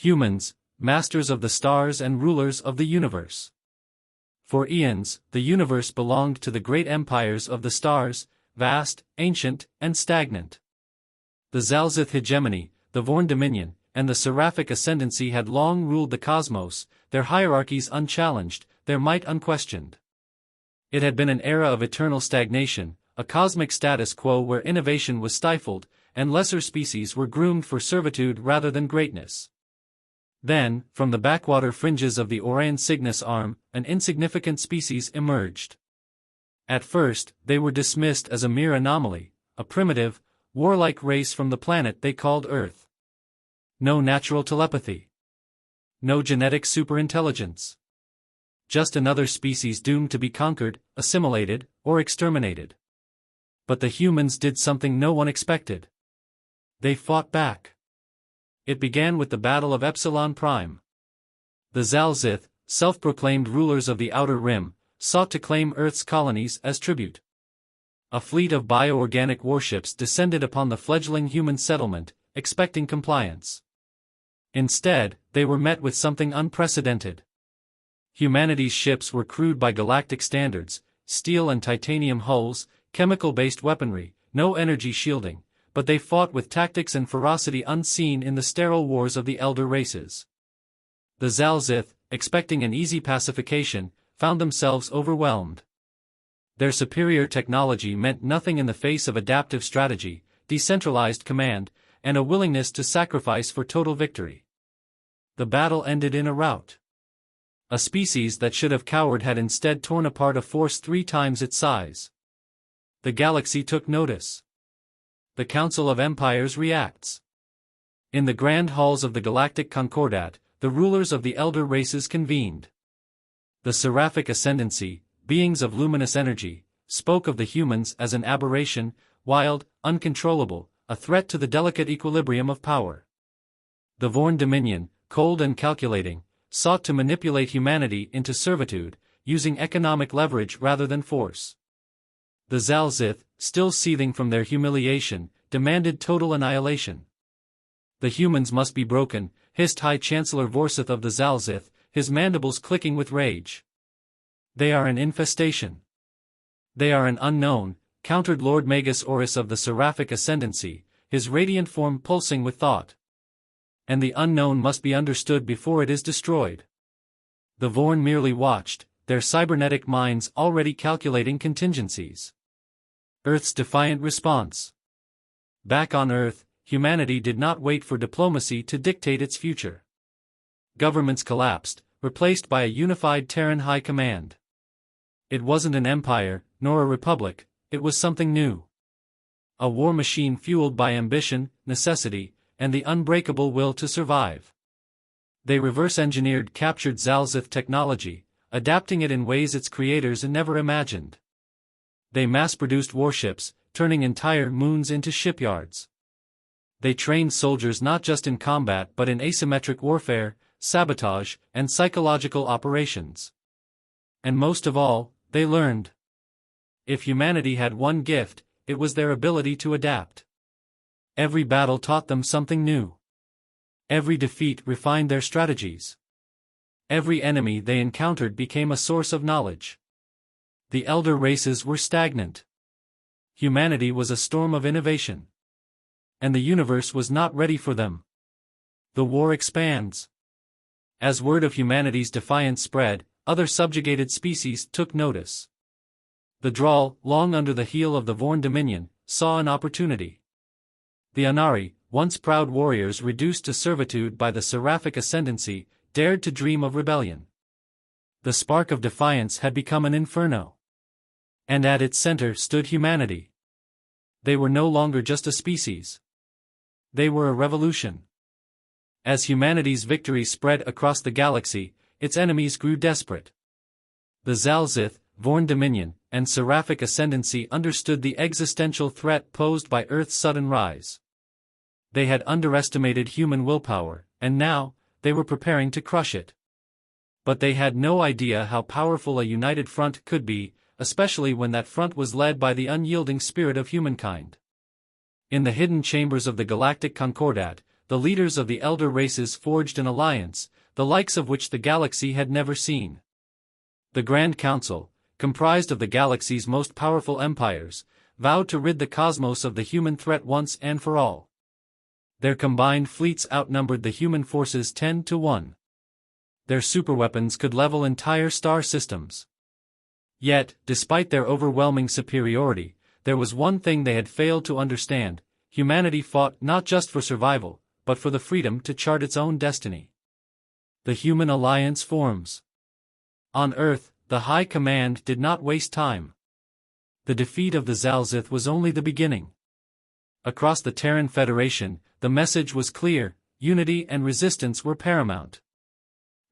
Humans, masters of the stars and rulers of the universe. For eons, the universe belonged to the great empires of the stars, vast, ancient, and stagnant. The Zalzith hegemony, the Vorn dominion, and the Seraphic ascendancy had long ruled the cosmos, their hierarchies unchallenged, their might unquestioned. It had been an era of eternal stagnation, a cosmic status quo where innovation was stifled, and lesser species were groomed for servitude rather than greatness. Then, from the backwater fringes of the Orion Cygnus arm, an insignificant species emerged. At first, they were dismissed as a mere anomaly, a primitive, warlike race from the planet they called Earth. No natural telepathy. No genetic superintelligence. Just another species doomed to be conquered, assimilated, or exterminated. But the humans did something no one expected. They fought back. It began with the Battle of Epsilon Prime. The Zalzith, self-proclaimed rulers of the Outer Rim, sought to claim Earth's colonies as tribute. A fleet of bioorganic warships descended upon the fledgling human settlement, expecting compliance. Instead, they were met with something unprecedented. Humanity's ships were crewed by galactic standards, steel and titanium hulls, chemical-based weaponry, no energy shielding, but they fought with tactics and ferocity unseen in the sterile wars of the elder races. The Zalzith, expecting an easy pacification, found themselves overwhelmed. Their superior technology meant nothing in the face of adaptive strategy, decentralized command, and a willingness to sacrifice for total victory. The battle ended in a rout. A species that should have cowered had instead torn apart a force 3 times its size. The galaxy took notice. The Council of Empires reacts. In the grand halls of the Galactic Concordat, the rulers of the elder races convened. The Seraphic ascendancy, beings of luminous energy, spoke of the humans as an aberration, wild, uncontrollable, a threat to the delicate equilibrium of power. The Vorn dominion, cold and calculating, sought to manipulate humanity into servitude, using economic leverage rather than force. The Zalzith, still seething from their humiliation, demanded total annihilation. The humans must be broken, hissed High Chancellor Vorsith of the Zalzith, his mandibles clicking with rage. They are an infestation. They are an unknown, countered Lord Magus Oris of the Seraphic ascendancy, his radiant form pulsing with thought. And the unknown must be understood before it is destroyed. The Vorn merely watched, their cybernetic minds already calculating contingencies. Earth's defiant response. Back on Earth, humanity did not wait for diplomacy to dictate its future. Governments collapsed, replaced by a unified Terran High Command. It wasn't an empire, nor a republic, it was something new. A war machine fueled by ambition, necessity, and the unbreakable will to survive. They reverse-engineered captured Zalzith technology, adapting it in ways its creators never imagined. They mass-produced warships, turning entire moons into shipyards. They trained soldiers not just in combat but in asymmetric warfare, sabotage, and psychological operations. And most of all, they learned. If humanity had one gift, it was their ability to adapt. Every battle taught them something new. Every defeat refined their strategies. Every enemy they encountered became a source of knowledge. The elder races were stagnant. Humanity was a storm of innovation. And the universe was not ready for them. The war expands. As word of humanity's defiance spread, other subjugated species took notice. The Drawl, long under the heel of the Vorn dominion, saw an opportunity. The Anari, once proud warriors reduced to servitude by the Seraphic ascendancy, dared to dream of rebellion. The spark of defiance had become an inferno. And at its center stood humanity. They were no longer just a species. They were a revolution. As humanity's victory spread across the galaxy, its enemies grew desperate. The Zalzith, Vorn dominion, and Seraphic ascendancy understood the existential threat posed by Earth's sudden rise. They had underestimated human willpower, and now, they were preparing to crush it. But they had no idea how powerful a united front could be, especially when that front was led by the unyielding spirit of humankind. In the hidden chambers of the Galactic Concordat, the leaders of the elder races forged an alliance, the likes of which the galaxy had never seen. The Grand Council, comprised of the galaxy's most powerful empires, vowed to rid the cosmos of the human threat once and for all. Their combined fleets outnumbered the human forces 10-1. Their superweapons could level entire star systems. Yet, despite their overwhelming superiority, there was one thing they had failed to understand: humanity fought not just for survival, but for the freedom to chart its own destiny. The Human Alliance forms. On Earth, the High Command did not waste time. The defeat of the Zalzith was only the beginning. Across the Terran Federation, the message was clear: unity and resistance were paramount.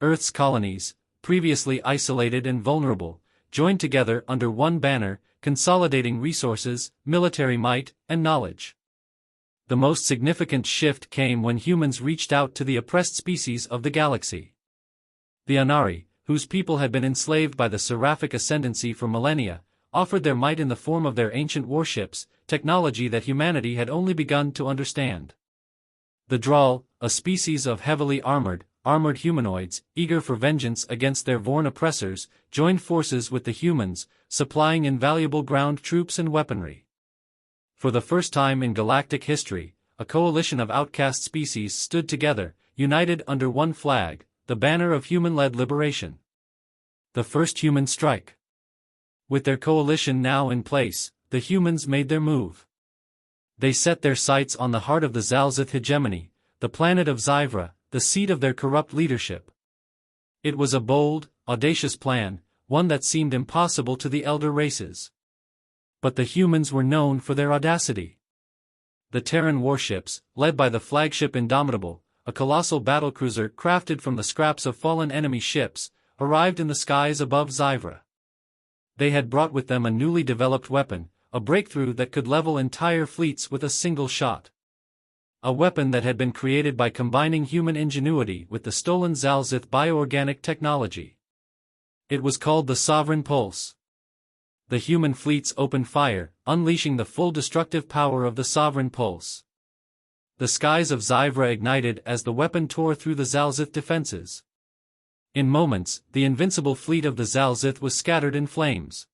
Earth's colonies, previously isolated and vulnerable, joined together under one banner, consolidating resources, military might, and knowledge. The most significant shift came when humans reached out to the oppressed species of the galaxy. The Anari, whose people had been enslaved by the Seraphic Ascendancy for millennia, offered their might in the form of their ancient warships, technology that humanity had only begun to understand. The Draal, a species of heavily armored humanoids, eager for vengeance against their Vorn oppressors, joined forces with the humans, supplying invaluable ground troops and weaponry. For the first time in galactic history, a coalition of outcast species stood together, united under one flag, the banner of human-led liberation. The first human strike. With their coalition now in place, the humans made their move. They set their sights on the heart of the Zalzith hegemony, the planet of Zyvra, the seat of their corrupt leadership. It was a bold, audacious plan, one that seemed impossible to the elder races. But the humans were known for their audacity. The Terran warships, led by the flagship Indomitable, a colossal battlecruiser crafted from the scraps of fallen enemy ships, arrived in the skies above Zyvra. They had brought with them a newly developed weapon, a breakthrough that could level entire fleets with a single shot. A weapon that had been created by combining human ingenuity with the stolen Zalzith bioorganic technology. It was called the Sovereign Pulse. The human fleets opened fire, unleashing the full destructive power of the Sovereign Pulse. The skies of Zyvra ignited as the weapon tore through the Zalzith defenses. In moments, the invincible fleet of the Zalzith was scattered in flames.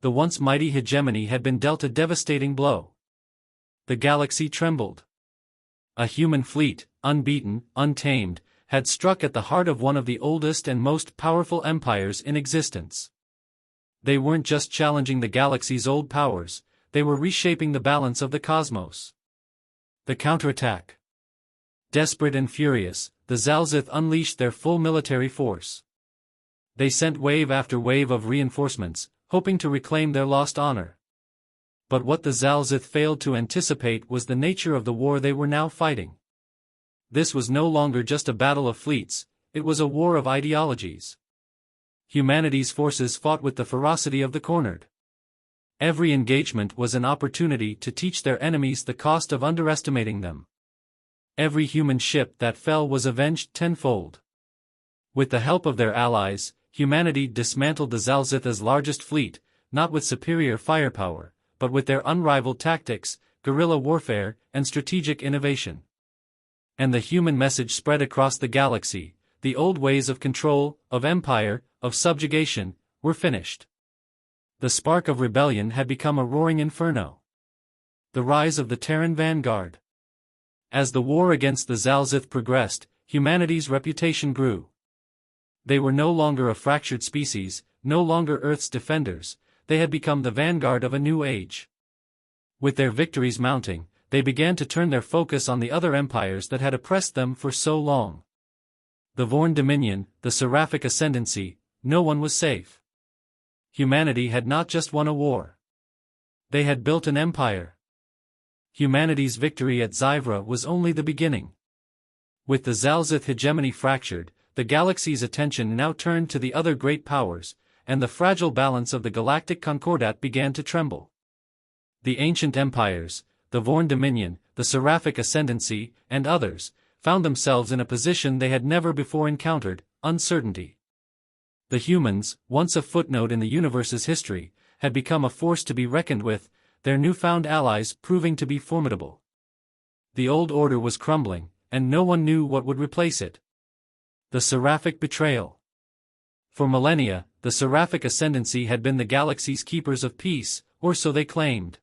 The once mighty hegemony had been dealt a devastating blow. The galaxy trembled. A human fleet, unbeaten, untamed, had struck at the heart of one of the oldest and most powerful empires in existence. They weren't just challenging the galaxy's old powers, they were reshaping the balance of the cosmos. The counterattack. Desperate and furious, the Zalzith unleashed their full military force. They sent wave after wave of reinforcements, hoping to reclaim their lost honor. But what the Zalzith failed to anticipate was the nature of the war they were now fighting. This was no longer just a battle of fleets, it was a war of ideologies. Humanity's forces fought with the ferocity of the cornered. Every engagement was an opportunity to teach their enemies the cost of underestimating them. Every human ship that fell was avenged tenfold. With the help of their allies, humanity dismantled the Zalzith's largest fleet, not with superior firepower, but with their unrivaled tactics, guerrilla warfare, and strategic innovation. And the human message spread across the galaxy: the old ways of control, of empire, of subjugation, were finished. The spark of rebellion had become a roaring inferno. The rise of the Terran vanguard. As the war against the Zalzith progressed, humanity's reputation grew. They were no longer a fractured species, no longer Earth's defenders, they had become the vanguard of a new age. With their victories mounting, they began to turn their focus on the other empires that had oppressed them for so long. The Vorn Dominion, the Seraphic Ascendancy, no one was safe. Humanity had not just won a war. They had built an empire. Humanity's victory at Zyvra was only the beginning. With the Zalzith hegemony fractured, the galaxy's attention now turned to the other great powers, and the fragile balance of the galactic concordat began to tremble. The ancient empires, the Vorn Dominion, the Seraphic Ascendancy, and others, found themselves in a position they had never before encountered: uncertainty. The humans, once a footnote in the universe's history, had become a force to be reckoned with, their newfound allies proving to be formidable. The old order was crumbling, and no one knew what would replace it. The Seraphic Betrayal. For millennia, the Seraphic Ascendancy had been the galaxy's keepers of peace, or so they claimed.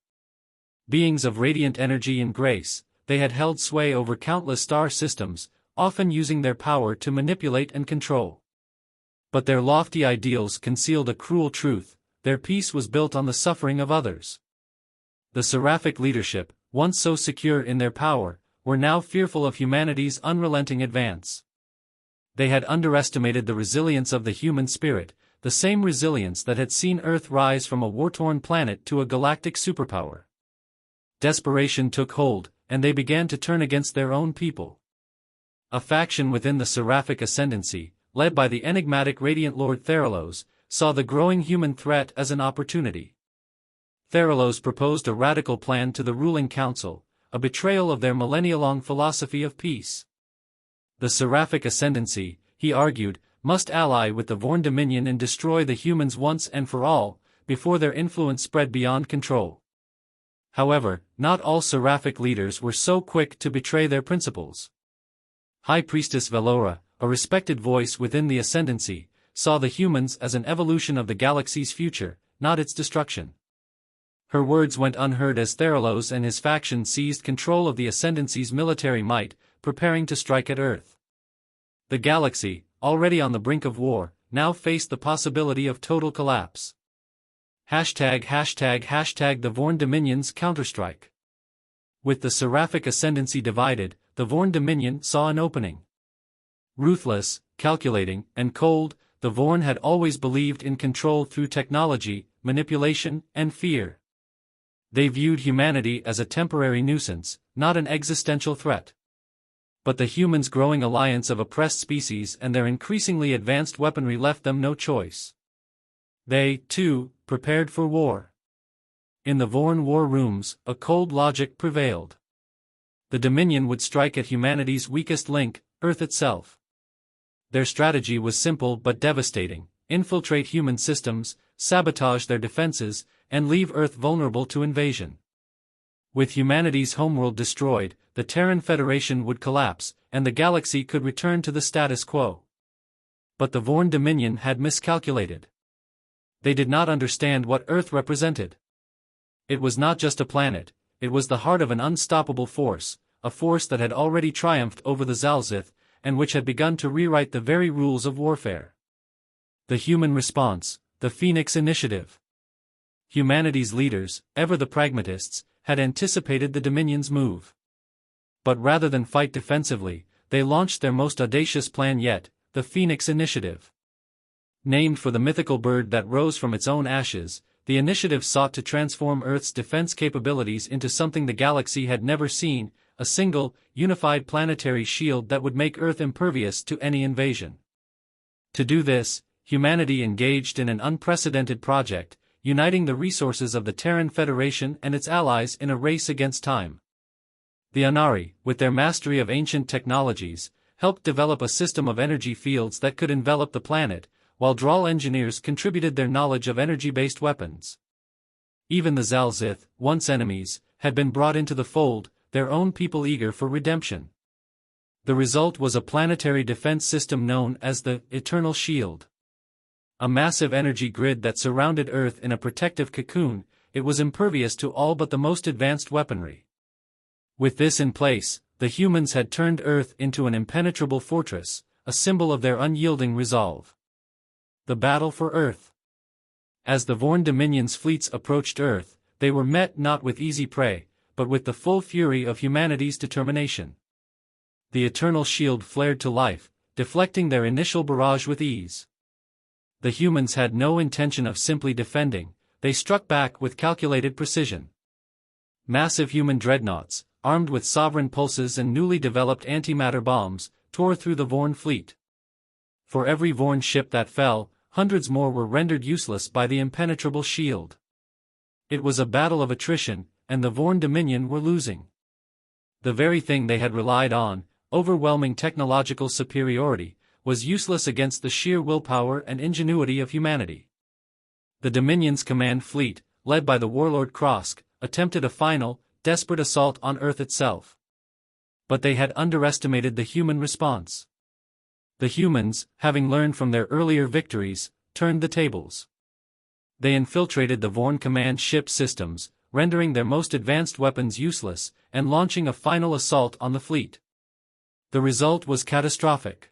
Beings of radiant energy and grace, they had held sway over countless star systems, often using their power to manipulate and control. But their lofty ideals concealed a cruel truth: their peace was built on the suffering of others. The Seraphic leadership, once so secure in their power, were now fearful of humanity's unrelenting advance. They had underestimated the resilience of the human spirit, the same resilience that had seen Earth rise from a war-torn planet to a galactic superpower. Desperation took hold, and they began to turn against their own people. A faction within the Seraphic Ascendancy, led by the enigmatic Radiant Lord Theralos, saw the growing human threat as an opportunity. Theralos proposed a radical plan to the ruling council, a betrayal of their millennia-long philosophy of peace. The Seraphic Ascendancy, he argued, must ally with the Vorn Dominion and destroy the humans once and for all, before their influence spread beyond control. However, not all Seraphic leaders were so quick to betray their principles. High Priestess Velora, a respected voice within the Ascendancy, saw the humans as an evolution of the galaxy's future, not its destruction. Her words went unheard as Theralos and his faction seized control of the Ascendancy's military might, preparing to strike at Earth. The galaxy, already on the brink of war, now faced the possibility of total collapse. ### the Vorn Dominion's counterstrike. With the Seraphic Ascendancy divided, the Vorn Dominion saw an opening. Ruthless, calculating, and cold, the Vorn had always believed in control through technology, manipulation, and fear. They viewed humanity as a temporary nuisance, not an existential threat. But the humans' growing alliance of oppressed species and their increasingly advanced weaponry left them no choice. They, too, prepared for war. In the Vorn war rooms, a cold logic prevailed. The Dominion would strike at humanity's weakest link, Earth itself. Their strategy was simple but devastating: infiltrate human systems, sabotage their defenses, and leave Earth vulnerable to invasion. With humanity's homeworld destroyed, the Terran Federation would collapse, and the galaxy could return to the status quo. But the Vorn Dominion had miscalculated. They did not understand what Earth represented. It was not just a planet, it was the heart of an unstoppable force, a force that had already triumphed over the Zalzith, and which had begun to rewrite the very rules of warfare. The human response, the Phoenix Initiative. Humanity's leaders, ever the pragmatists, had anticipated the Dominion's move. But rather than fight defensively, they launched their most audacious plan yet, the Phoenix Initiative. Named for the mythical bird that rose from its own ashes, the initiative sought to transform Earth's defense capabilities into something the galaxy had never seen: a single, unified planetary shield that would make Earth impervious to any invasion. To do this, humanity engaged in an unprecedented project, uniting the resources of the Terran Federation and its allies in a race against time. The Anari, with their mastery of ancient technologies, helped develop a system of energy fields that could envelop the planet, while Drall engineers contributed their knowledge of energy-based weapons. Even the Zalzith, once enemies, had been brought into the fold, their own people eager for redemption. The result was a planetary defense system known as the Eternal Shield. A massive energy grid that surrounded Earth in a protective cocoon, it was impervious to all but the most advanced weaponry. With this in place, the humans had turned Earth into an impenetrable fortress, a symbol of their unyielding resolve. The battle for Earth. As the Vorn Dominion's fleets approached Earth, they were met not with easy prey, but with the full fury of humanity's determination. The Eternal Shield flared to life, deflecting their initial barrage with ease. The humans had no intention of simply defending, they struck back with calculated precision. Massive human dreadnoughts, armed with sovereign pulses and newly developed antimatter bombs, tore through the Vorn fleet. For every Vorn ship that fell, hundreds more were rendered useless by the impenetrable shield. It was a battle of attrition, and the Vorn Dominion were losing. The very thing they had relied on, overwhelming technological superiority, was useless against the sheer willpower and ingenuity of humanity. The Dominion's command fleet, led by the warlord Krosk, attempted a final, desperate assault on Earth itself. but they had underestimated the human response. The humans, having learned from their earlier victories, turned the tables. They infiltrated the Vorn command ship systems, rendering their most advanced weapons useless, and launching a final assault on the fleet. The result was catastrophic.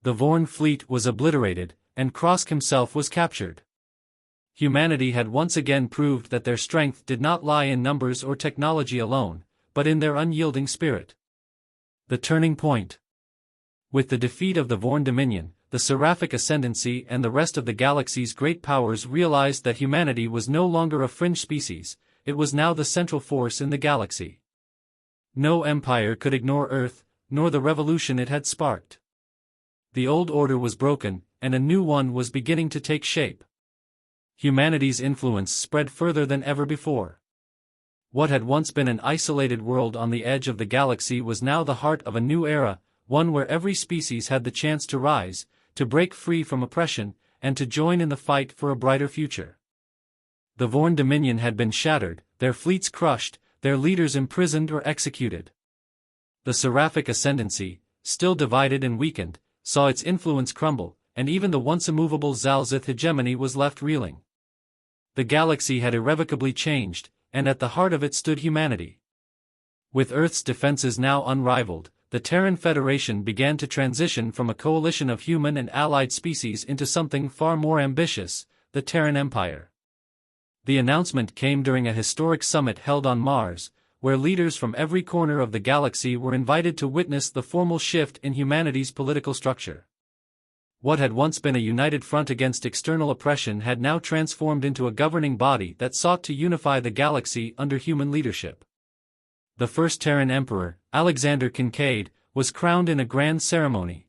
The Vorn fleet was obliterated, and Krosk himself was captured. Humanity had once again proved that their strength did not lie in numbers or technology alone, but in their unyielding spirit. The turning point. With the defeat of the Vorn Dominion, the Seraphic Ascendancy and the rest of the galaxy's great powers realized that humanity was no longer a fringe species, it was now the central force in the galaxy. No empire could ignore Earth, nor the revolution it had sparked. The old order was broken, and a new one was beginning to take shape. Humanity's influence spread further than ever before. What had once been an isolated world on the edge of the galaxy was now the heart of a new era, one where every species had the chance to rise, to break free from oppression, and to join in the fight for a brighter future. The Vorn Dominion had been shattered, their fleets crushed, their leaders imprisoned or executed. The Seraphic Ascendancy, still divided and weakened, saw its influence crumble, and even the once immovable Zalzith hegemony was left reeling. The galaxy had irrevocably changed, and at the heart of it stood humanity. With Earth's defenses now unrivaled, the Terran Federation began to transition from a coalition of human and allied species into something far more ambitious, the Terran Empire. The announcement came during a historic summit held on Mars, where leaders from every corner of the galaxy were invited to witness the formal shift in humanity's political structure. What had once been a united front against external oppression had now transformed into a governing body that sought to unify the galaxy under human leadership. The first Terran Emperor, Alexander Kincaid, was crowned in a grand ceremony.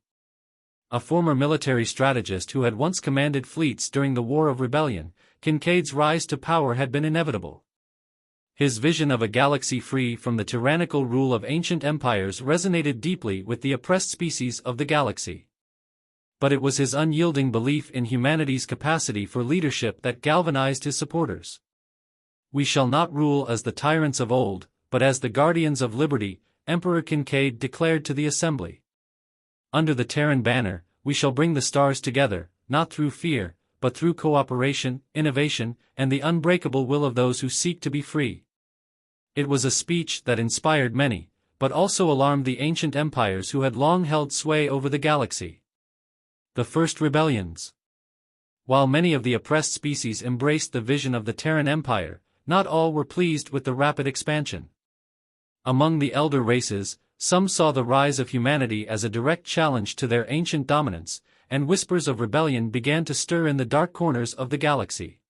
A former military strategist who had once commanded fleets during the War of Rebellion, Kincaid's rise to power had been inevitable. His vision of a galaxy free from the tyrannical rule of ancient empires resonated deeply with the oppressed species of the galaxy. But it was his unyielding belief in humanity's capacity for leadership that galvanized his supporters. "We shall not rule as the tyrants of old, but as the guardians of liberty," Emperor Kincaid declared to the assembly. "Under the Terran banner, we shall bring the stars together, not through fear, but through cooperation, innovation, and the unbreakable will of those who seek to be free." It was a speech that inspired many, but also alarmed the ancient empires who had long held sway over the galaxy. The first rebellions. While many of the oppressed species embraced the vision of the Terran Empire, not all were pleased with the rapid expansion. Among the elder races, some saw the rise of humanity as a direct challenge to their ancient dominance, and whispers of rebellion began to stir in the dark corners of the galaxy.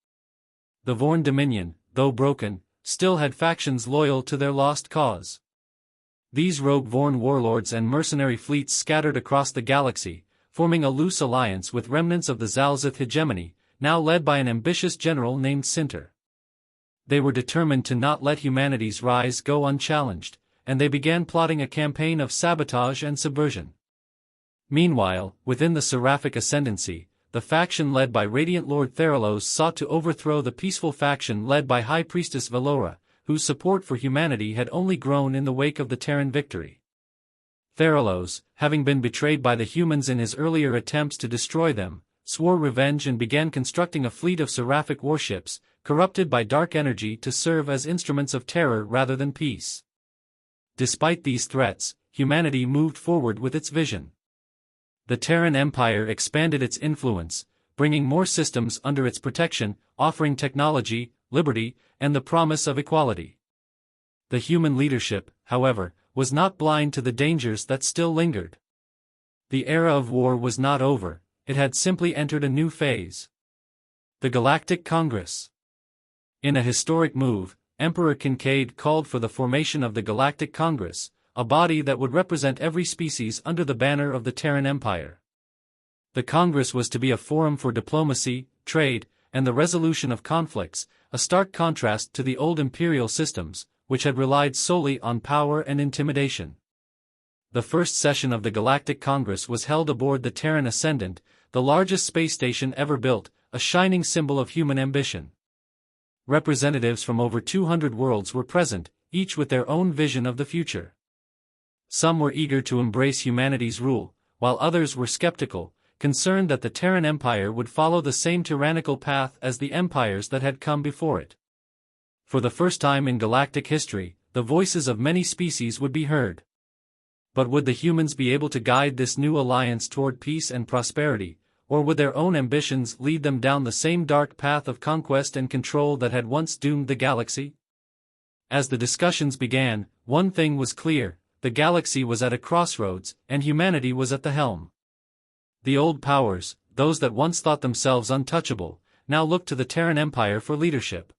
The Vorn Dominion, though broken, still had factions loyal to their lost cause. These rogue Vorn warlords and mercenary fleets scattered across the galaxy, forming a loose alliance with remnants of the Zalzith hegemony, now led by an ambitious general named Sinter. They were determined to not let humanity's rise go unchallenged, and they began plotting a campaign of sabotage and subversion. Meanwhile, within the Seraphic Ascendancy, the faction led by Radiant Lord Theralos sought to overthrow the peaceful faction led by High Priestess Valora, whose support for humanity had only grown in the wake of the Terran victory. Theralos, having been betrayed by the humans in his earlier attempts to destroy them, swore revenge and began constructing a fleet of seraphic warships, corrupted by dark energy to serve as instruments of terror rather than peace. Despite these threats, humanity moved forward with its vision. The Terran Empire expanded its influence, bringing more systems under its protection, offering technology, liberty, and the promise of equality. The human leadership, however, was not blind to the dangers that still lingered. The era of war was not over, it had simply entered a new phase. The Galactic Congress. In a historic move, Emperor Kincaid called for the formation of the Galactic Congress, a body that would represent every species under the banner of the Terran Empire. The Congress was to be a forum for diplomacy, trade, and the resolution of conflicts, a stark contrast to the old imperial systems, which had relied solely on power and intimidation. The first session of the Galactic Congress was held aboard the Terran Ascendant, the largest space station ever built, a shining symbol of human ambition. Representatives from over 200 worlds were present, each with their own vision of the future. Some were eager to embrace humanity's rule, while others were skeptical, concerned that the Terran Empire would follow the same tyrannical path as the empires that had come before it. For the first time in galactic history, the voices of many species would be heard. But would the humans be able to guide this new alliance toward peace and prosperity, or would their own ambitions lead them down the same dark path of conquest and control that had once doomed the galaxy? As the discussions began, one thing was clear: the galaxy was at a crossroads, and humanity was at the helm. The old powers, those that once thought themselves untouchable, now looked to the Terran Empire for leadership.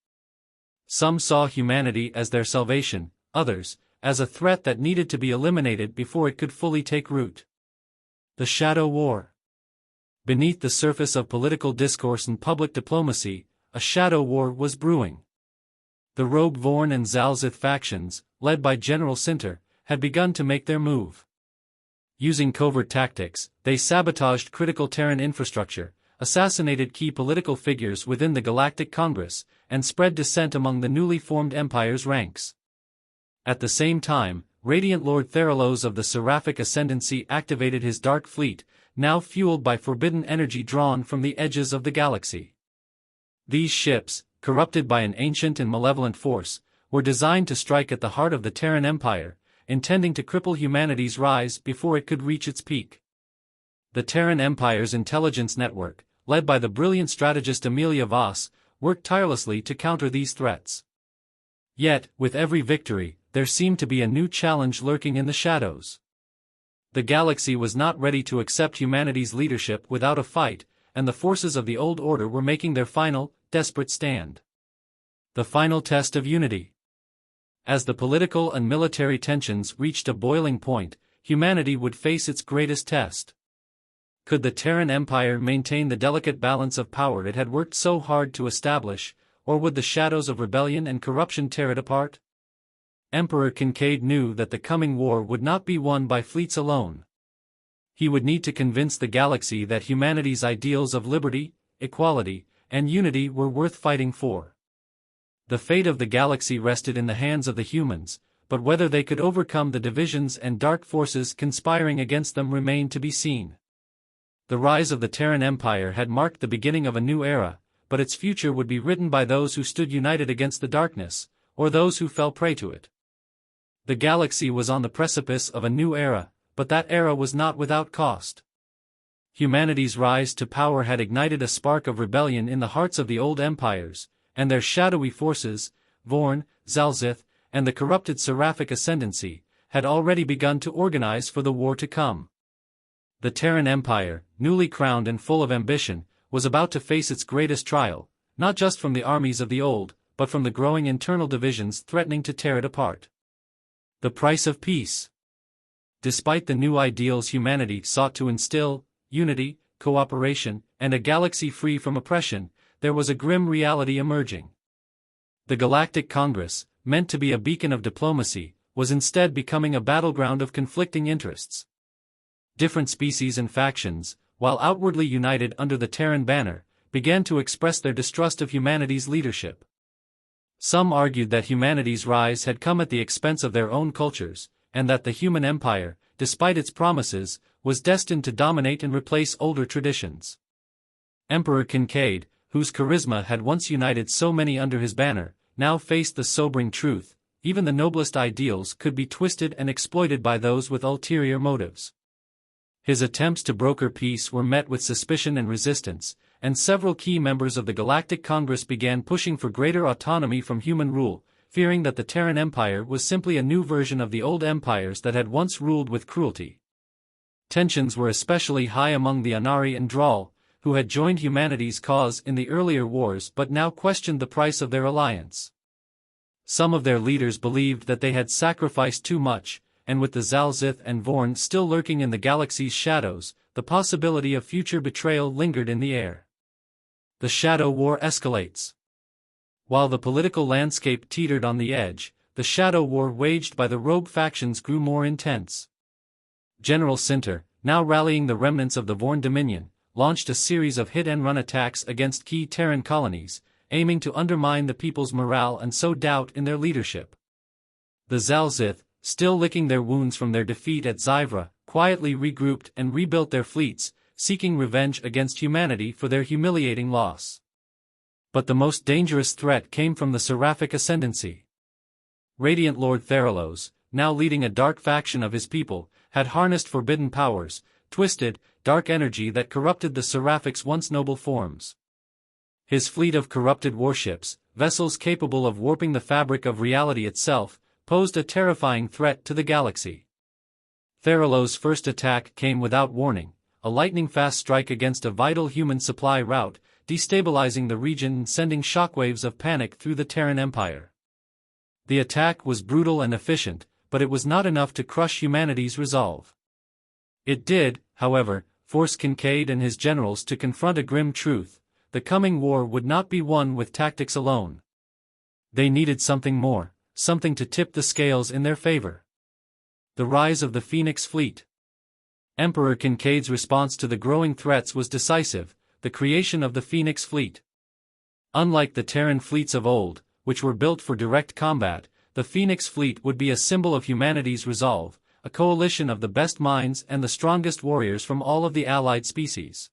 Some saw humanity as their salvation, others, as a threat that needed to be eliminated before it could fully take root. The Shadow War. Beneath the surface of political discourse and public diplomacy, a shadow war was brewing. The Rogue Vorn and Zalzith factions, led by General Sinter, had begun to make their move. Using covert tactics, they sabotaged critical Terran infrastructure, assassinated key political figures within the Galactic Congress, and spread dissent among the newly formed Empire's ranks. At the same time, Radiant Lord Theralos of the Seraphic Ascendancy activated his Dark Fleet, now fueled by forbidden energy drawn from the edges of the galaxy. These ships, corrupted by an ancient and malevolent force, were designed to strike at the heart of the Terran Empire, intending to cripple humanity's rise before it could reach its peak. The Terran Empire's intelligence network, led by the brilliant strategist Amelia Voss, worked tirelessly to counter these threats. Yet, with every victory, there seemed to be a new challenge lurking in the shadows. The galaxy was not ready to accept humanity's leadership without a fight, and the forces of the Old Order were making their final, desperate stand. The final test of unity. As the political and military tensions reached a boiling point, humanity would face its greatest test. Could the Terran Empire maintain the delicate balance of power it had worked so hard to establish, or would the shadows of rebellion and corruption tear it apart? Emperor Kincaid knew that the coming war would not be won by fleets alone. He would need to convince the galaxy that humanity's ideals of liberty, equality, and unity were worth fighting for. The fate of the galaxy rested in the hands of the humans, but whether they could overcome the divisions and dark forces conspiring against them remained to be seen. The rise of the Terran Empire had marked the beginning of a new era, but its future would be written by those who stood united against the darkness, or those who fell prey to it. The galaxy was on the precipice of a new era, but that era was not without cost. Humanity's rise to power had ignited a spark of rebellion in the hearts of the old empires, and their shadowy forces, Vorn, Zalzith, and the corrupted Seraphic Ascendancy, had already begun to organize for the war to come. The Terran Empire, newly crowned and full of ambition, was about to face its greatest trial, not just from the armies of the old, but from the growing internal divisions threatening to tear it apart. The price of peace. Despite the new ideals humanity sought to instill, unity, cooperation, and a galaxy free from oppression, there was a grim reality emerging. The Galactic Congress, meant to be a beacon of diplomacy, was instead becoming a battleground of conflicting interests. Different species and factions, while outwardly united under the Terran banner, began to express their distrust of humanity's leadership. Some argued that humanity's rise had come at the expense of their own cultures, and that the human empire, despite its promises, was destined to dominate and replace older traditions. Emperor Kincaid, whose charisma had once united so many under his banner, now faced the sobering truth: even the noblest ideals could be twisted and exploited by those with ulterior motives. His attempts to broker peace were met with suspicion and resistance, and several key members of the Galactic Congress began pushing for greater autonomy from human rule, fearing that the Terran Empire was simply a new version of the old empires that had once ruled with cruelty. Tensions were especially high among the Anari and Draal, who had joined humanity's cause in the earlier wars but now questioned the price of their alliance. Some of their leaders believed that they had sacrificed too much, and with the Zalzith and Vorn still lurking in the galaxy's shadows, the possibility of future betrayal lingered in the air. The Shadow War escalates. While the political landscape teetered on the edge, the Shadow War waged by the rogue factions grew more intense. General Sinter, now rallying the remnants of the Vorn Dominion, launched a series of hit-and-run attacks against key Terran colonies, aiming to undermine the people's morale and sow doubt in their leadership. The Zalzith, still licking their wounds from their defeat at Zyvra, quietly regrouped and rebuilt their fleets, seeking revenge against humanity for their humiliating loss. But the most dangerous threat came from the Seraphic Ascendancy. Radiant Lord Theralos, now leading a dark faction of his people, had harnessed forbidden powers, twisted, dark energy that corrupted the Seraphic's once noble forms. His fleet of corrupted warships, vessels capable of warping the fabric of reality itself, posed a terrifying threat to the galaxy. Theralos' first attack came without warning, a lightning-fast strike against a vital human supply route, destabilizing the region and sending shockwaves of panic through the Terran Empire. The attack was brutal and efficient, but it was not enough to crush humanity's resolve. It did, however, force Kincaid and his generals to confront a grim truth: the coming war would not be won with tactics alone. They needed something more, something to tip the scales in their favor. The rise of the Phoenix Fleet. Emperor Kincaid's response to the growing threats was decisive: the creation of the Phoenix Fleet. Unlike the Terran fleets of old, which were built for direct combat, the Phoenix Fleet would be a symbol of humanity's resolve, a coalition of the best minds and the strongest warriors from all of the allied species.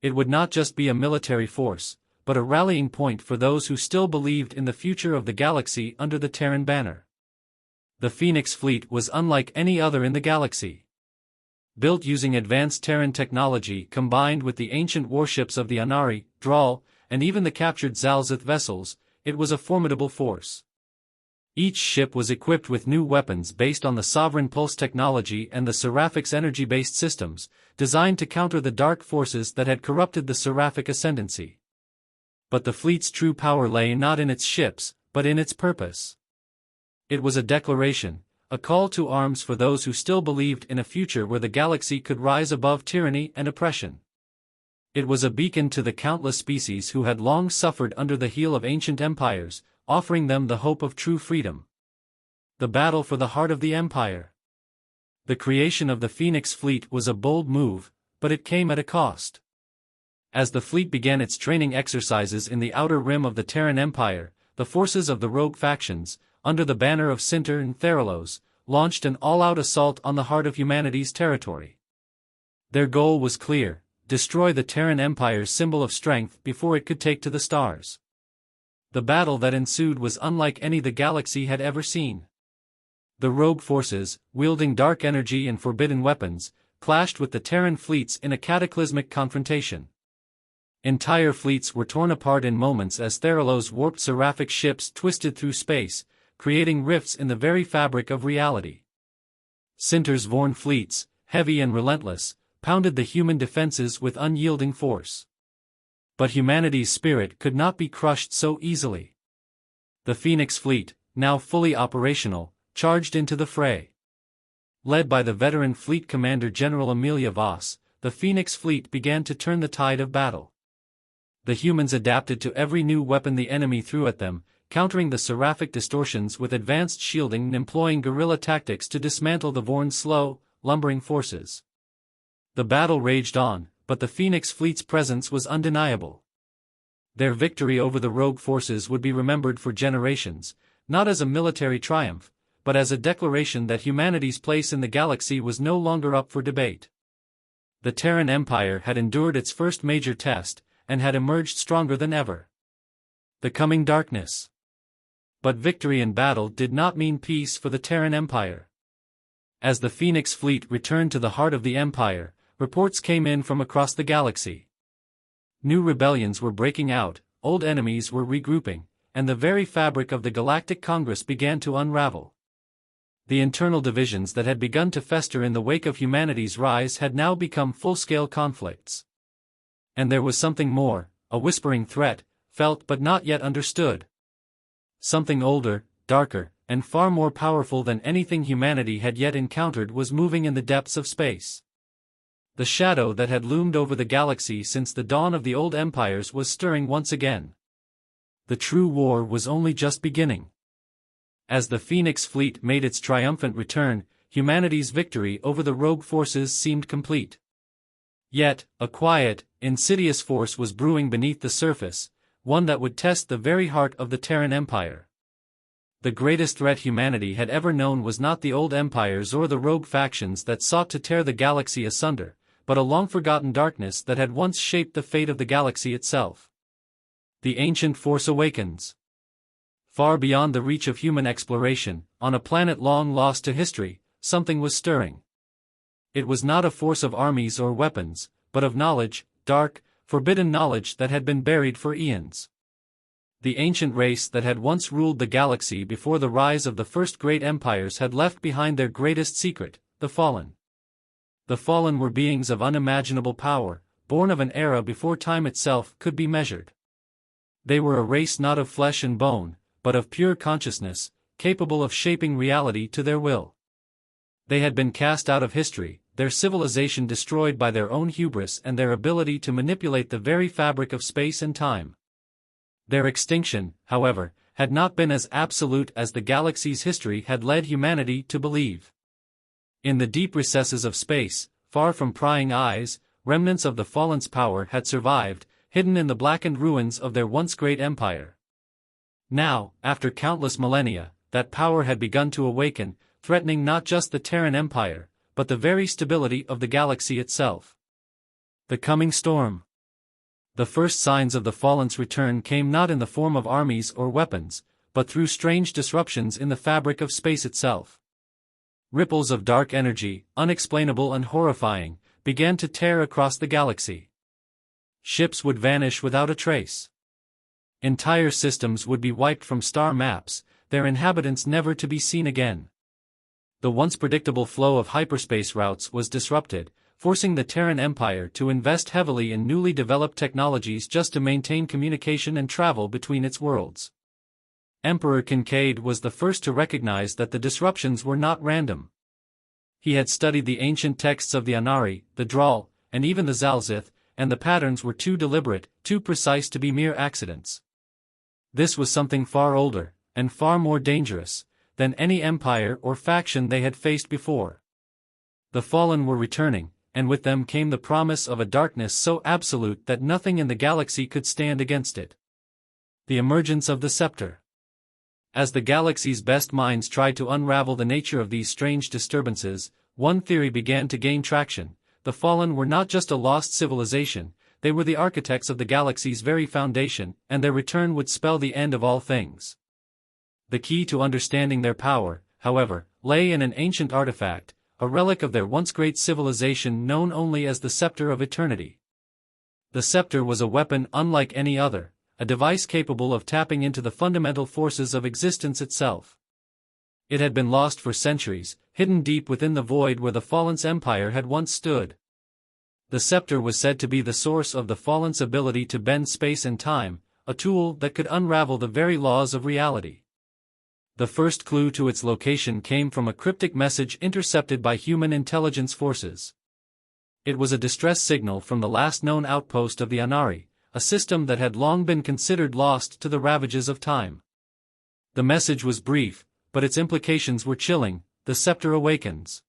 It would not just be a military force, but a rallying point for those who still believed in the future of the galaxy under the Terran banner. The Phoenix Fleet was unlike any other in the galaxy. Built using advanced Terran technology combined with the ancient warships of the Anari, Draal, and even the captured Zalzith vessels, it was a formidable force. Each ship was equipped with new weapons based on the Sovereign Pulse technology and the Seraphic's energy-based systems, designed to counter the dark forces that had corrupted the Seraphic Ascendancy. But the fleet's true power lay not in its ships, but in its purpose. It was a declaration, a call to arms for those who still believed in a future where the galaxy could rise above tyranny and oppression. It was a beacon to the countless species who had long suffered under the heel of ancient empires, offering them the hope of true freedom. The battle for the heart of the empire. The creation of the Phoenix Fleet was a bold move, but it came at a cost. As the fleet began its training exercises in the outer rim of the Terran Empire, the forces of the rogue factions, under the banner of Sinter and Theralos, launched an all-out assault on the heart of humanity's territory. Their goal was clear: destroy the Terran Empire's symbol of strength before it could take to the stars. The battle that ensued was unlike any the galaxy had ever seen. The rogue forces, wielding dark energy and forbidden weapons, clashed with the Terran fleets in a cataclysmic confrontation. Entire fleets were torn apart in moments as Theralos' warped seraphic ships twisted through space, creating rifts in the very fabric of reality. Sinter's Vorn fleets, heavy and relentless, pounded the human defenses with unyielding force. But humanity's spirit could not be crushed so easily. The Phoenix Fleet, now fully operational, charged into the fray. Led by the veteran fleet commander General Amelia Voss, the Phoenix Fleet began to turn the tide of battle. The humans adapted to every new weapon the enemy threw at them, countering the seraphic distortions with advanced shielding and employing guerrilla tactics to dismantle the Vorn's slow, lumbering forces. The battle raged on, but the Phoenix Fleet's presence was undeniable. Their victory over the rogue forces would be remembered for generations, not as a military triumph, but as a declaration that humanity's place in the galaxy was no longer up for debate. The Terran Empire had endured its first major test, and had emerged stronger than ever. The coming darkness. But victory in battle did not mean peace for the Terran Empire. As the Phoenix Fleet returned to the heart of the Empire, reports came in from across the galaxy. New rebellions were breaking out, old enemies were regrouping, and the very fabric of the Galactic Congress began to unravel. The internal divisions that had begun to fester in the wake of humanity's rise had now become full-scale conflicts. And there was something more, a whispering threat, felt but not yet understood. Something older, darker, and far more powerful than anything humanity had yet encountered was moving in the depths of space. The shadow that had loomed over the galaxy since the dawn of the old empires was stirring once again. The true war was only just beginning. As the Phoenix Fleet made its triumphant return, humanity's victory over the rogue forces seemed complete. Yet, a quiet, insidious force was brewing beneath the surface, one that would test the very heart of the Terran Empire. The greatest threat humanity had ever known was not the old empires or the rogue factions that sought to tear the galaxy asunder, but a long-forgotten darkness that had once shaped the fate of the galaxy itself. The ancient force awakens. Far beyond the reach of human exploration, on a planet long lost to history, something was stirring. It was not a force of armies or weapons, but of knowledge, dark, forbidden knowledge that had been buried for eons. The ancient race that had once ruled the galaxy before the rise of the first great empires had left behind their greatest secret, the Fallen. The Fallen were beings of unimaginable power, born of an era before time itself could be measured. They were a race not of flesh and bone, but of pure consciousness, capable of shaping reality to their will. They had been cast out of history, their civilization destroyed by their own hubris and their ability to manipulate the very fabric of space and time. Their extinction, however, had not been as absolute as the galaxy's history had led humanity to believe. In the deep recesses of space, far from prying eyes, remnants of the Fallen's power had survived, hidden in the blackened ruins of their once great empire. Now, after countless millennia, that power had begun to awaken, threatening not just the Terran Empire, but the very stability of the galaxy itself. The coming storm. The first signs of the Fallen's return came not in the form of armies or weapons, but through strange disruptions in the fabric of space itself. Ripples of dark energy, unexplainable and horrifying, began to tear across the galaxy. Ships would vanish without a trace. Entire systems would be wiped from star maps, their inhabitants never to be seen again. The once predictable flow of hyperspace routes was disrupted, forcing the Terran Empire to invest heavily in newly developed technologies just to maintain communication and travel between its worlds. Emperor Kincaid was the first to recognize that the disruptions were not random. He had studied the ancient texts of the Anari, the Draal, and even the Zalzith, and the patterns were too deliberate, too precise to be mere accidents. This was something far older, and far more dangerous, than any empire or faction they had faced before. The Fallen were returning, and with them came the promise of a darkness so absolute that nothing in the galaxy could stand against it. The emergence of the scepter. As the galaxy's best minds tried to unravel the nature of these strange disturbances, one theory began to gain traction: the Fallen were not just a lost civilization, they were the architects of the galaxy's very foundation, and their return would spell the end of all things. The key to understanding their power, however, lay in an ancient artifact, a relic of their once great civilization known only as the Scepter of Eternity. The scepter was a weapon unlike any other, a device capable of tapping into the fundamental forces of existence itself. It had been lost for centuries, hidden deep within the void where the Fallen's empire had once stood. The scepter was said to be the source of the Fallen's ability to bend space and time, a tool that could unravel the very laws of reality. The first clue to its location came from a cryptic message intercepted by human intelligence forces. It was a distress signal from the last known outpost of the Anari, a system that had long been considered lost to the ravages of time. The message was brief, but its implications were chilling: the scepter awakens.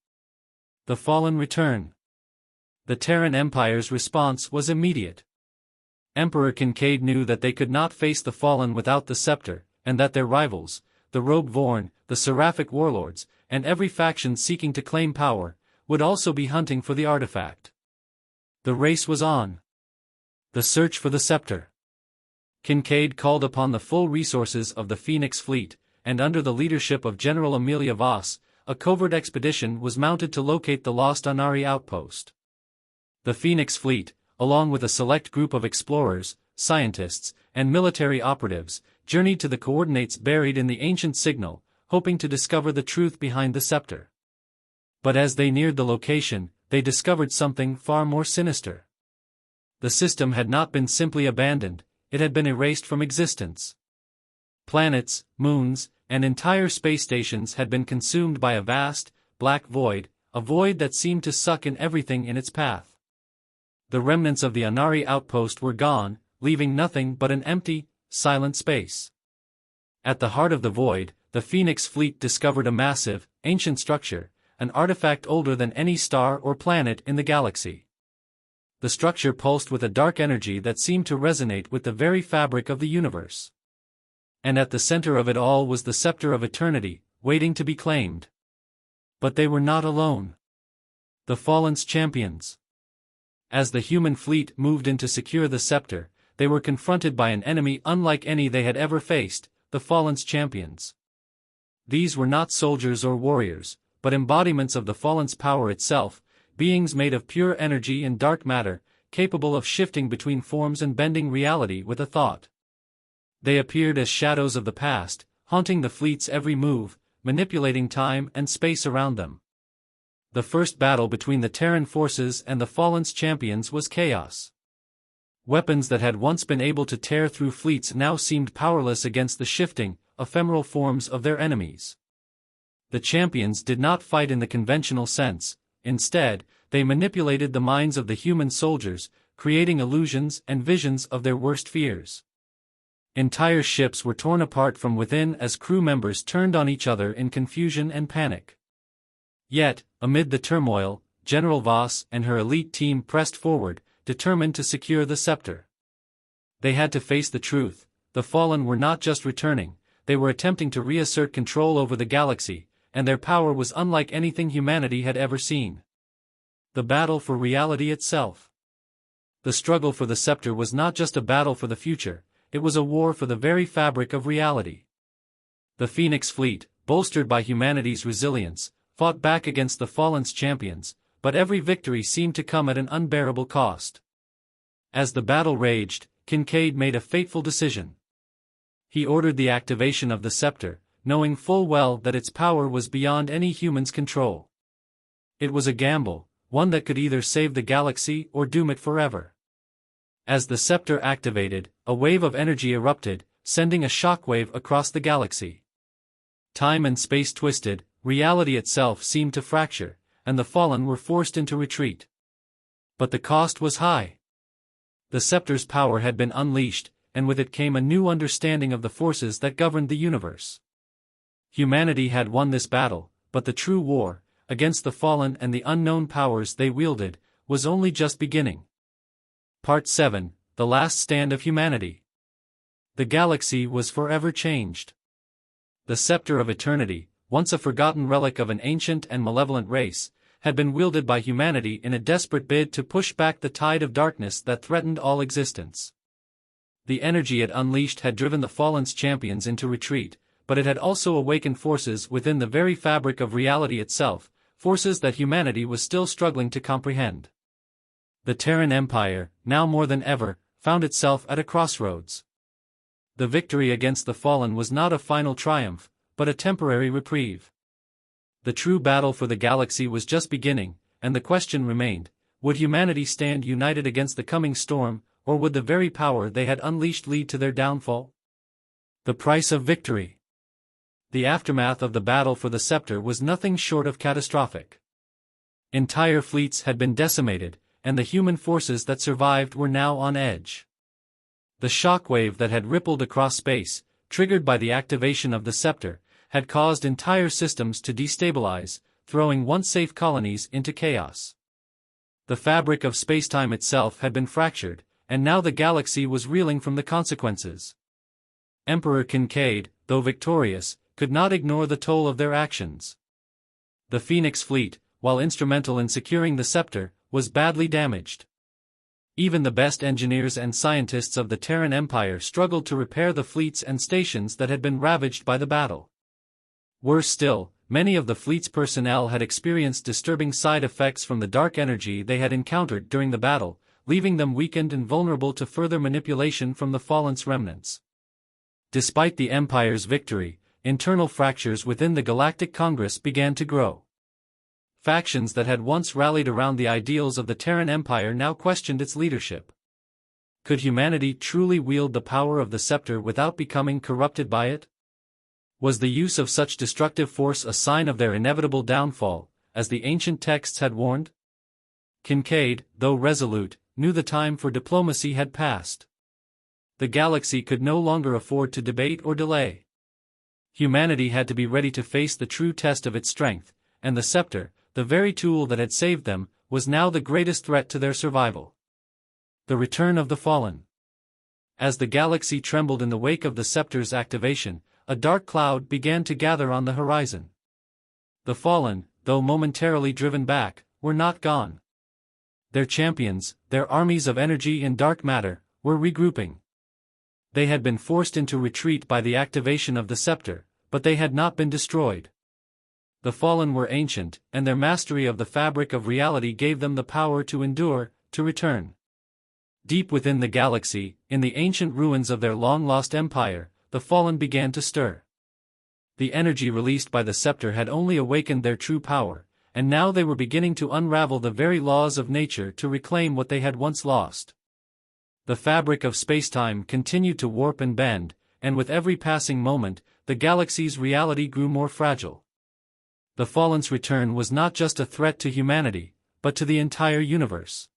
The Fallen return. The Terran Empire's response was immediate. Emperor Kincaid knew that they could not face the Fallen without the scepter, and that their rivals, the Rogue Vorn, the Seraphic warlords, and every faction seeking to claim power, would also be hunting for the artifact. The race was on. The search for the scepter. Kincaid called upon the full resources of the Phoenix fleet, and under the leadership of General Amelia Voss, a covert expedition was mounted to locate the lost Anari outpost. The Phoenix fleet, along with a select group of explorers, scientists, and military operatives, journeyed to the coordinates buried in the ancient signal, hoping to discover the truth behind the scepter. But as they neared the location, they discovered something far more sinister. The system had not been simply abandoned, it had been erased from existence. Planets, moons, and entire space stations had been consumed by a vast, black void, a void that seemed to suck in everything in its path. The remnants of the Anari outpost were gone, leaving nothing but an empty, silent space. At the heart of the void, the Phoenix fleet discovered a massive, ancient structure, an artifact older than any star or planet in the galaxy. The structure pulsed with a dark energy that seemed to resonate with the very fabric of the universe. And at the center of it all was the scepter of eternity, waiting to be claimed. But they were not alone. The Fallen's champions. As the human fleet moved in to secure the scepter, they were confronted by an enemy unlike any they had ever faced, the Fallen's champions. These were not soldiers or warriors, but embodiments of the Fallen's power itself, beings made of pure energy and dark matter, capable of shifting between forms and bending reality with a thought. They appeared as shadows of the past, haunting the fleet's every move, manipulating time and space around them. The first battle between the Terran forces and the Fallen's champions was chaos. Weapons that had once been able to tear through fleets now seemed powerless against the shifting, ephemeral forms of their enemies. The champions did not fight in the conventional sense. Instead, they manipulated the minds of the human soldiers, creating illusions and visions of their worst fears. Entire ships were torn apart from within as crew members turned on each other in confusion and panic. Yet, amid the turmoil, General Voss and her elite team pressed forward, determined to secure the scepter. They had to face the truth: the Fallen were not just returning, they were attempting to reassert control over the galaxy, and their power was unlike anything humanity had ever seen. The battle for reality itself. The struggle for the scepter was not just a battle for the future, it was a war for the very fabric of reality. The Phoenix fleet, bolstered by humanity's resilience, fought back against the Fallen's champions, but every victory seemed to come at an unbearable cost. As the battle raged, Kincaid made a fateful decision. He ordered the activation of the scepter, knowing full well that its power was beyond any human's control. It was a gamble, one that could either save the galaxy or doom it forever. As the scepter activated, a wave of energy erupted, sending a shockwave across the galaxy. Time and space twisted, reality itself seemed to fracture, and the Fallen were forced into retreat. But the cost was high. The scepter's power had been unleashed, and with it came a new understanding of the forces that governed the universe. Humanity had won this battle, but the true war, against the Fallen and the unknown powers they wielded, was only just beginning. Part 7, The Last Stand of Humanity. The galaxy was forever changed. The scepter of eternity, once a forgotten relic of an ancient and malevolent race, had been wielded by humanity in a desperate bid to push back the tide of darkness that threatened all existence. The energy it unleashed had driven the Fallen's champions into retreat, but it had also awakened forces within the very fabric of reality itself, forces that humanity was still struggling to comprehend. The Terran Empire, now more than ever, found itself at a crossroads. The victory against the Fallen was not a final triumph, but a temporary reprieve. The true battle for the galaxy was just beginning, and the question remained: would humanity stand united against the coming storm, or would the very power they had unleashed lead to their downfall? The price of victory. The aftermath of the battle for the scepter was nothing short of catastrophic. Entire fleets had been decimated, and the human forces that survived were now on edge. The shockwave that had rippled across space, triggered by the activation of the scepter, had caused entire systems to destabilize, throwing once safe colonies into chaos. The fabric of spacetime itself had been fractured, and now the galaxy was reeling from the consequences. Emperor Kincaid, though victorious, could not ignore the toll of their actions. The Phoenix fleet, while instrumental in securing the scepter, was badly damaged. Even the best engineers and scientists of the Terran Empire struggled to repair the fleets and stations that had been ravaged by the battle. Worse still, many of the fleet's personnel had experienced disturbing side effects from the dark energy they had encountered during the battle, leaving them weakened and vulnerable to further manipulation from the Fallen's remnants. Despite the Empire's victory, internal fractures within the Galactic Congress began to grow. Factions that had once rallied around the ideals of the Terran Empire now questioned its leadership. Could humanity truly wield the power of the scepter without becoming corrupted by it? Was the use of such destructive force a sign of their inevitable downfall, as the ancient texts had warned? Kincaid, though resolute, knew the time for diplomacy had passed. The galaxy could no longer afford to debate or delay. Humanity had to be ready to face the true test of its strength, and the scepter, the very tool that had saved them, was now the greatest threat to their survival. The return of the Fallen. As the galaxy trembled in the wake of the scepter's activation, a dark cloud began to gather on the horizon. The fallen, though momentarily driven back, were not gone. Their champions, their armies of energy and dark matter, were regrouping. They had been forced into retreat by the activation of the scepter, but they had not been destroyed. The fallen were ancient, and their mastery of the fabric of reality gave them the power to endure, to return. Deep within the galaxy, in the ancient ruins of their long-lost empire, the fallen began to stir. The energy released by the scepter had only awakened their true power, and now they were beginning to unravel the very laws of nature to reclaim what they had once lost. The fabric of spacetime continued to warp and bend, and with every passing moment, the galaxy's reality grew more fragile. The fallen's return was not just a threat to humanity, but to the entire universe.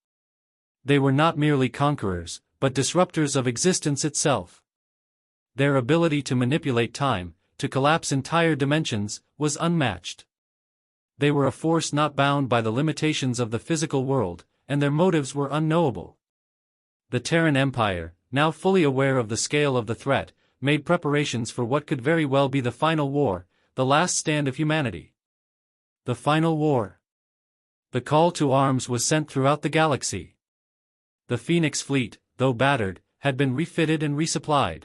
They were not merely conquerors, but disruptors of existence itself. Their ability to manipulate time, to collapse entire dimensions, was unmatched. They were a force not bound by the limitations of the physical world, and their motives were unknowable. The Terran Empire, now fully aware of the scale of the threat, made preparations for what could very well be the final war, the last stand of humanity. The final war. The call to arms was sent throughout the galaxy. The Phoenix fleet, though battered, had been refitted and resupplied.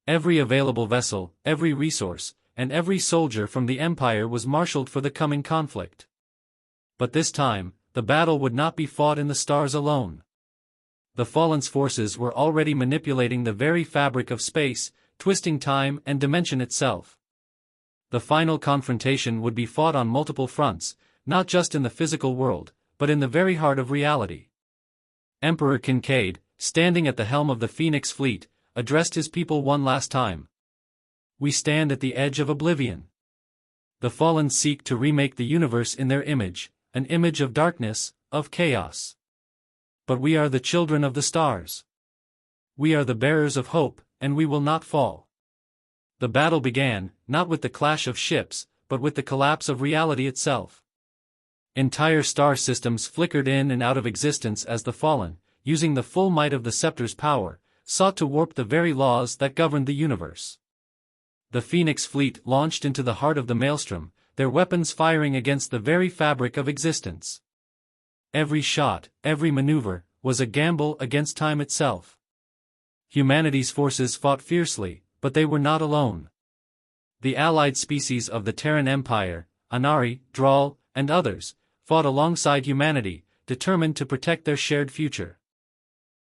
Every available vessel, every resource, and every soldier from the Empire was marshaled for the coming conflict. But this time, the battle would not be fought in the stars alone. The Fallen's forces were already manipulating the very fabric of space, twisting time and dimension itself. The final confrontation would be fought on multiple fronts, not just in the physical world, but in the very heart of reality. Emperor Kincaid, standing at the helm of the Phoenix fleet, addressed his people one last time. We stand at the edge of oblivion. The fallen seek to remake the universe in their image, an image of darkness, of chaos. But we are the children of the stars. We are the bearers of hope, and we will not fall. The battle began, not with the clash of ships, but with the collapse of reality itself. Entire star systems flickered in and out of existence as the fallen, using the full might of the scepter's power, sought to warp the very laws that governed the universe. The Phoenix fleet launched into the heart of the maelstrom, their weapons firing against the very fabric of existence. Every shot, every maneuver, was a gamble against time itself. Humanity's forces fought fiercely, but they were not alone. The allied species of the Terran Empire, Anari, Draal, and others, fought alongside humanity, determined to protect their shared future.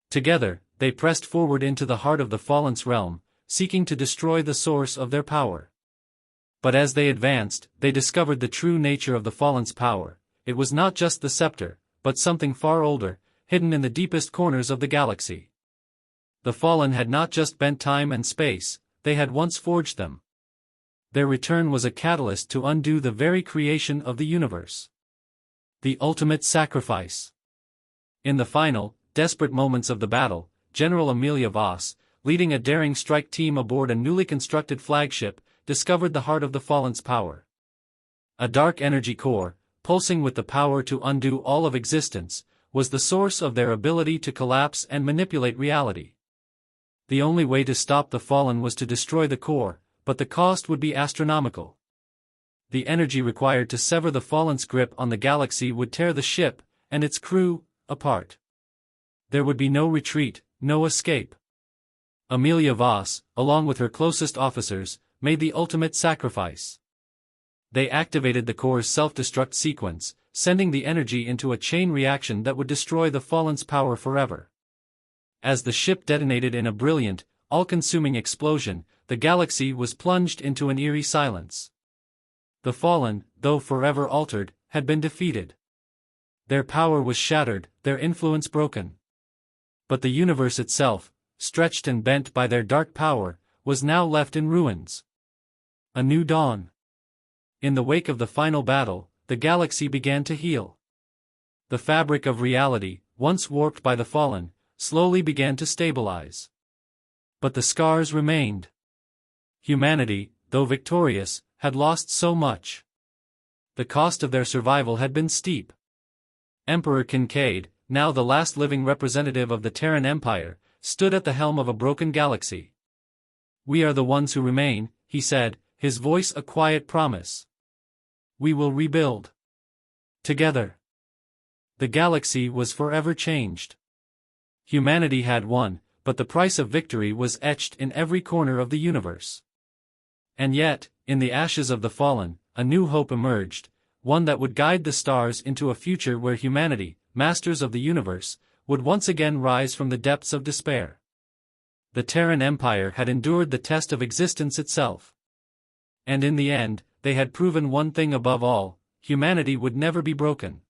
Together, they pressed forward into the heart of the Fallen's realm, seeking to destroy the source of their power. But as they advanced, they discovered the true nature of the Fallen's power. It was not just the scepter, but something far older, hidden in the deepest corners of the galaxy. The Fallen had not just bent time and space, they had once forged them. Their return was a catalyst to undo the very creation of the universe. The ultimate sacrifice. In the final, desperate moments of the battle, General Amelia Voss, leading a daring strike team aboard a newly constructed flagship, discovered the heart of the Fallen's power. A dark energy core, pulsing with the power to undo all of existence, was the source of their ability to collapse and manipulate reality. The only way to stop the Fallen was to destroy the core, but the cost would be astronomical. The energy required to sever the Fallen's grip on the galaxy would tear the ship, and its crew, apart. There would be no retreat, no escape. Amelia Voss, along with her closest officers, made the ultimate sacrifice. They activated the core's self-destruct sequence, sending the energy into a chain reaction that would destroy the Fallen's power forever. As the ship detonated in a brilliant, all-consuming explosion, the galaxy was plunged into an eerie silence. The Fallen, though forever altered, had been defeated. Their power was shattered, their influence broken. But the universe itself, stretched and bent by their dark power, was now left in ruins. A new dawn. In the wake of the final battle, the galaxy began to heal. The fabric of reality, once warped by the Fallen, slowly began to stabilize. But the scars remained. Humanity, though victorious, had lost so much. The cost of their survival had been steep. Emperor Kincaid, now the last living representative of the Terran Empire, stood at the helm of a broken galaxy. "We are the ones who remain," he said, his voice a quiet promise. "We will rebuild. Together." The galaxy was forever changed. Humanity had won, but the price of victory was etched in every corner of the universe. And yet, in the ashes of the fallen, a new hope emerged, one that would guide the stars into a future where humanity, masters of the universe, would once again rise from the depths of despair. The Terran Empire had endured the test of existence itself. And in the end, they had proven one thing above all: humanity would never be broken.